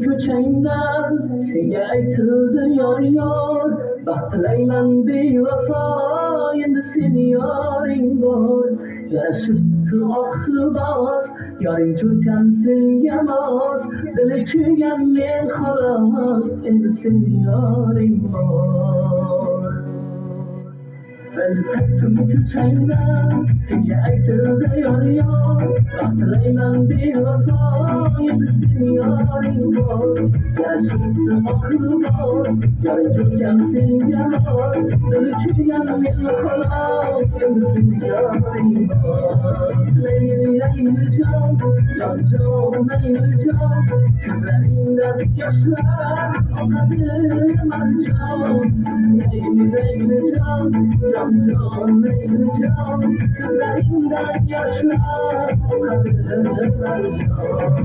Köçeğinden seni aytıldı yar yar. Bahtilayman bevafa endi seni yaring bor. Yarashibdi oq libos yoring cho'kan senga mos. Dili kuygan men xolos endi seni yaring bor. Vazifam köçeğinden seni aytıldı yar yar. Bahtilayman bevafo endi seni yaring bor. Yarashibdi oq libos yoring cho'kan senga mos. Dili kuygan men xolos endi seni yaring bor. Leyli leyli can, can can leyli can. Gözlerinden yaşlar akadı mercan. Leyli leyli can, can can leyli can. Gözlerinden yaşlar akadı mercan.